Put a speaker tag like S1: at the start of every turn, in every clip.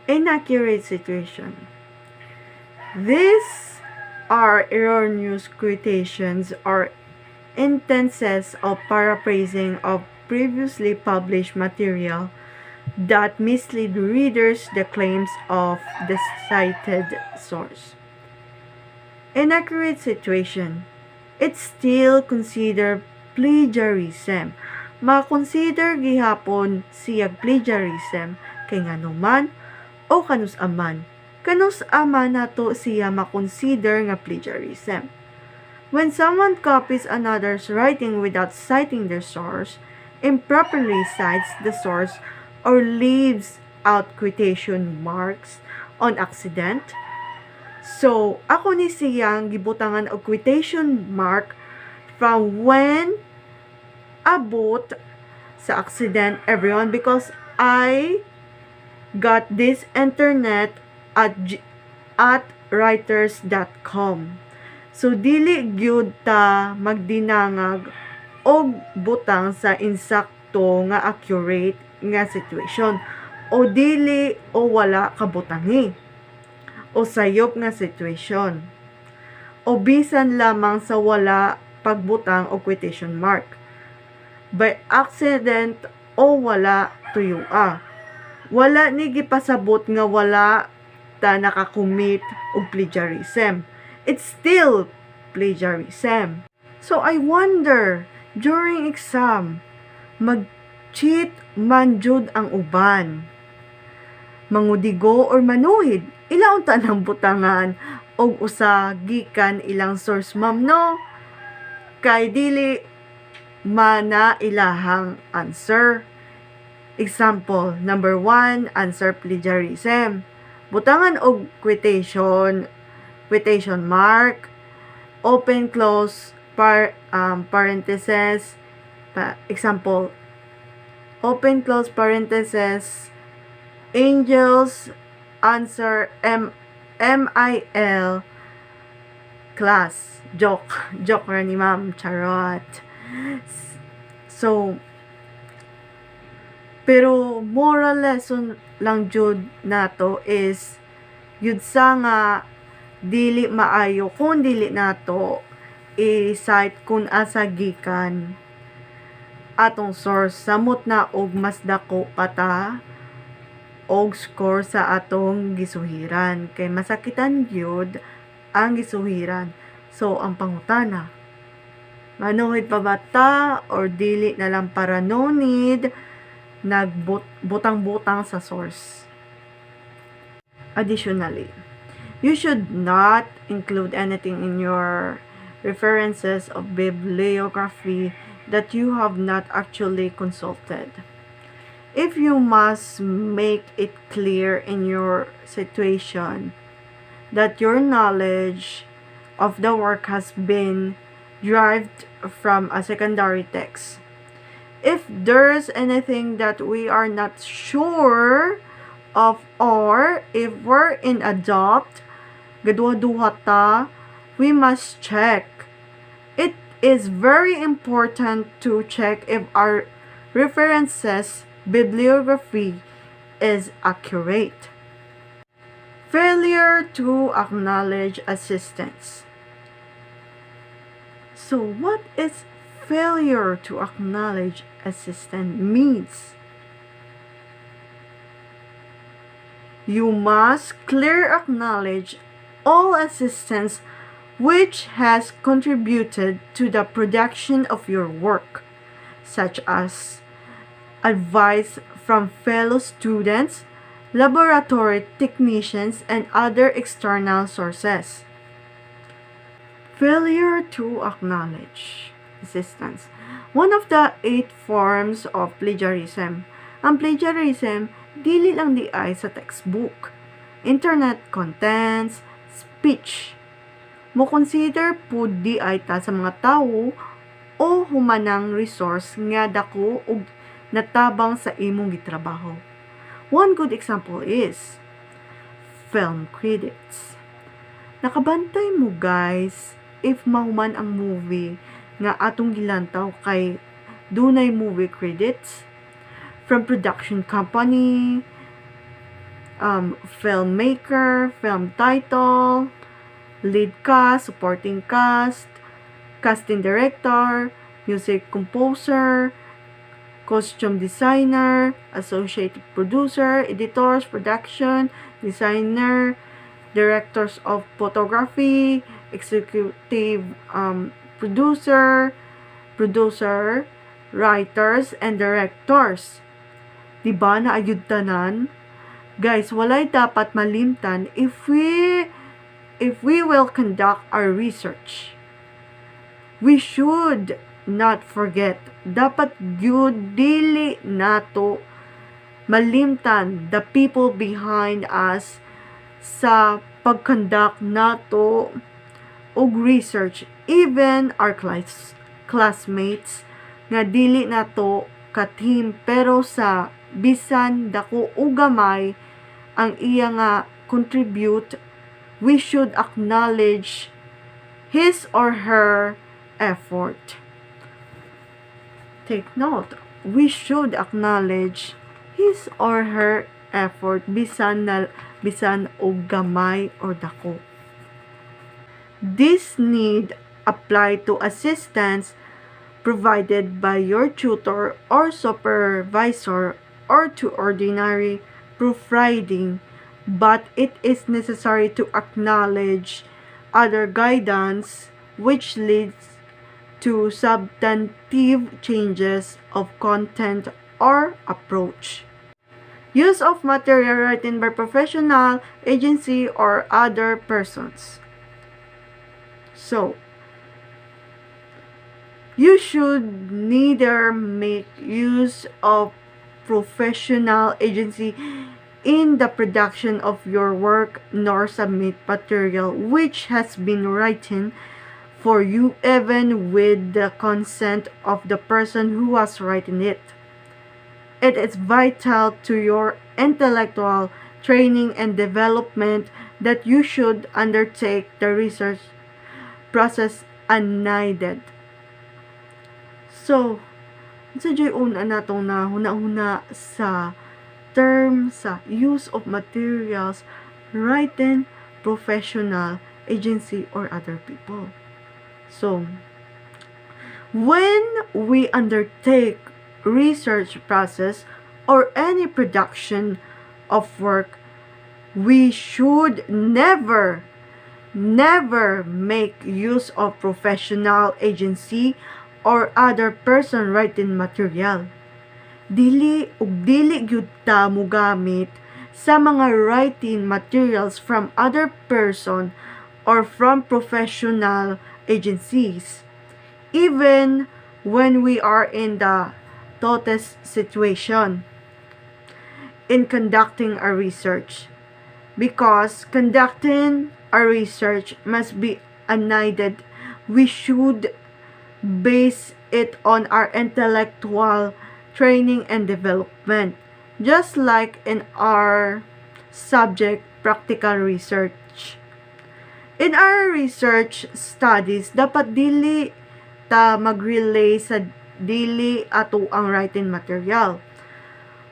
S1: Inaccurate situation. These are erroneous quotations or instances of paraphrasing of previously published material that mislead readers the claims of the cited source. Inaccurate situation. It's still considered plagiarism. Ma-consider gihapon siyag plagiarism kay nganuman o kanus-aman. Kanus-aman nato siya ma-consider nga plagiarism. When someone copies another's writing without citing their source, improperly cites the source, or leaves out quotation marks on accident, so ako ni siyang gibutangan og quotation mark from when abot sa accident, everyone, because I got this internet at writers.com. So dili gyud ta magdinangag og butang sa insakto nga accurate nga situation, o dili o wala kabutangi o sayop nga situation, o bisan lamang sa wala pagbutang og quotation mark by accident o wala tuyua. Wala ni gipasabot nga wala ta nakakommit og plagiarism. It's still plagiarism. So I wonder, during exam, mag-cheat man jud ang uban, mangudigo or manuhid, ilaon ta nang butangan og usa gikan ilang source, ma'am, no? Kay dili mana ilahang answer. Example, number 1, answer plagiarism. Butangan og quotation mark, open close parenthesis, example, open close parenthesis, angels answer MIL class. Joke ra ni ma'am, charot. So, pero moral lesson lang jud nato is yud sa nga dili maayo kung dili nato i-cite kung asa gikan atong source, samot na og mas dako pata og score sa atong gisuhiran, kay masakitan gyud ang gisuhiran. So ang pangutana, manuhid pa ba ta or dili na lang para no need nagbutang-butang sa source? Additionally, you should not include anything in your references of bibliography that you have not actually consulted. If you must make it clear in your situation that your knowledge of the work has been derived from a secondary text. If there's anything that we are not sure of, or if we're in a doubt, gaduha-duha ta, we must check. It is very important to check if our references bibliography is accurate. Failure to acknowledge assistance. So what is failure to acknowledge assistance means? You must clearly acknowledge all assistance which has contributed to the production of your work, such as advice from fellow students, laboratory technicians, and other external sources. Failure to acknowledge assistance. One of the 8 forms of plagiarism. Ang plagiarism, dili lang di ay sa textbook, internet contents, speech. Mo consider pud di ay ta sa mga tawo o humanang resource nga dako og natabang sa imong gitrabaho. One good example is film credits. Nakabantay mo guys if mahuman ang movie nga atong gilantaw kay dunay movie credits from production company, filmmaker, film title, lead cast, supporting cast, casting director, music composer, costume designer, associate producer, editors, production, designer, directors of photography, executive producer, writers, and directors. Diba na ayud tanan? Guys, walay dapat malimtan if we will conduct our research. We should not forget, dapat gyud dili nato malimtan the people behind us sa pag-conduct nato og research, even our classmates nga dili nato ka-team pero sa bisan dako o gamay ang iya nga contribute, we should acknowledge his or her effort. Take note, we should acknowledge his or her effort bisan og gamay or dako. This need apply to assistance provided by your tutor or supervisor or to ordinary proofreading, but it is necessary to acknowledge other guidance which leads to substantive changes of content or approach. Use of material written by professional, agency, or other persons. So, you should neither make use of professional agency in the production of your work nor submit material which has been written for you even with the consent of the person who has written it. It is vital to your intellectual training and development that you should undertake the research process unaided. So, sa joy una natong na huna-huna sa term sa use of materials written professional, agency, or other people. So, when we undertake research process or any production of work, we should never make use of professional agency or other person writing material. Dili gyud ta mogamit sa mga writing materials from other person or from professional agencies, even when we are in the toughest situation in conducting our research, because conducting our research must be unaided. We should base it on our intellectual training and development, just like in our subject practical research. In our research studies, dapat dili ta mag-relay sa dili ato ang writing material.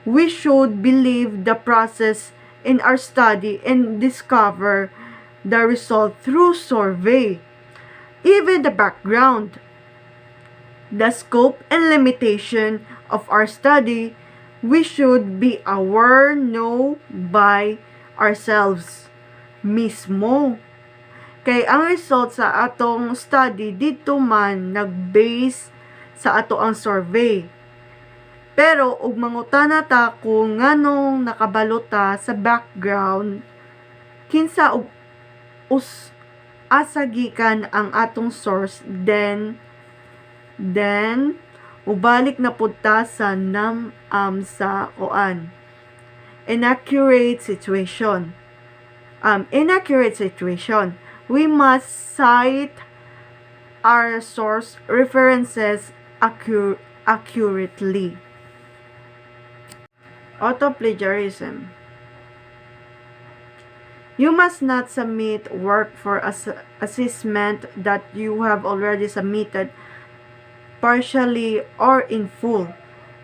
S1: We should believe the process in our study and discover the result through survey. Even the background, the scope and limitation of our study, we should be aware know by ourselves mismo. Kay ang result sa atong study dito man nag-base sa ato ang survey. Pero ug mangutana ta kung nganong nakabalota sa background, kinsa ug asa gikan ang atong source, then ubalik na pud ta sa sa inaccurate situation. We must cite our source references accurately. Auto-plagiarism. You must not submit work for assessment that you have already submitted partially or in full,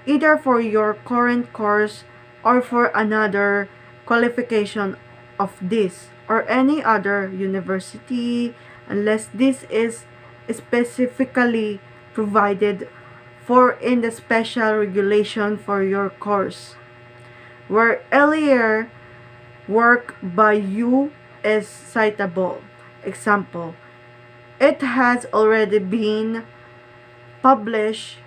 S1: either for your current course or for another qualification of this or any other university unless this is specifically provided for in the special regulation for your course, where earlier work by you is citable. Example, it has already been published,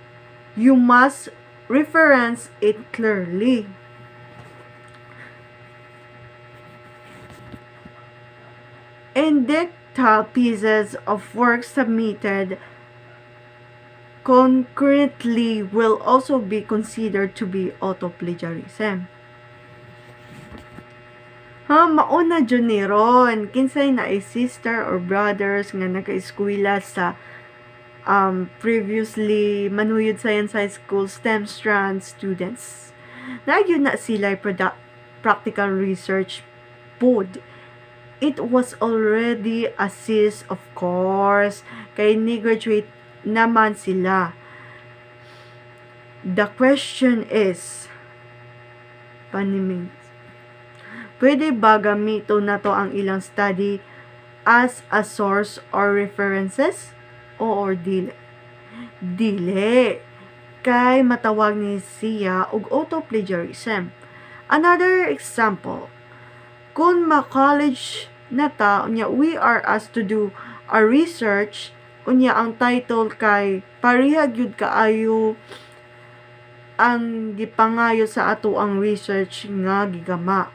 S1: you must reference it clearly. Indictal pieces of work submitted concurrently will also be considered to be auto-plagiarism. Mauna dyan ni Ron, kinsay na ay sister or brothers nga naka-eskwela sa previously Manuyod Science High School STEM strand students. Nagyo na sila practical research pod. It was already assist, of course, kay ni-graduate naman sila. The question is, paniming, pwede ba gamito na to ang ilang study as a source or references? Or dili? Dili. Kay matawag ni siya og auto-plagiarism. Another example, kung ma-college na ta, unya we are asked to do a research, unya ang title kay pareha gyud kaayo ang gipangayo sa ato ang research nga gigama.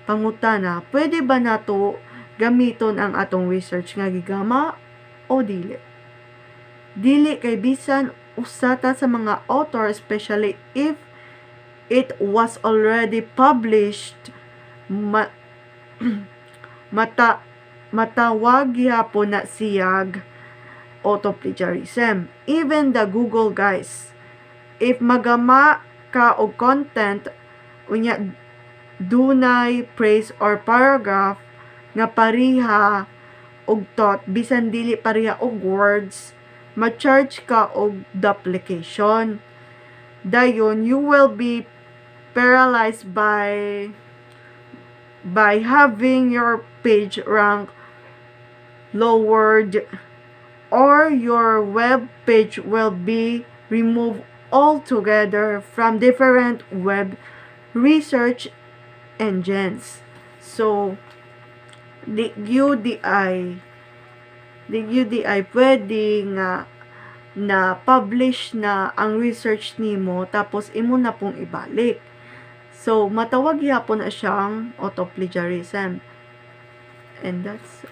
S1: Pangutana, pwede ba nato gamiton ang atong research nga gigama o dili? Dili kay bisan usata sa mga author, especially if it was already published, matawag gyapon na siyag auto-plagiarism. Even the Google guys, if magama ka og content unya dunay phrase or paragraph nga pareha og thought, bisan dili pareha og words, ma-charge ka og duplication. Dayon, you will be paralyzed by having your page rank lowered, or your web page will be removed altogether from different web research engines. So, the UDI pwede nga na publish na ang research nimo tapos imo na pong ibalik. So, matawag yapon na siyang auto-plagiarism. And that's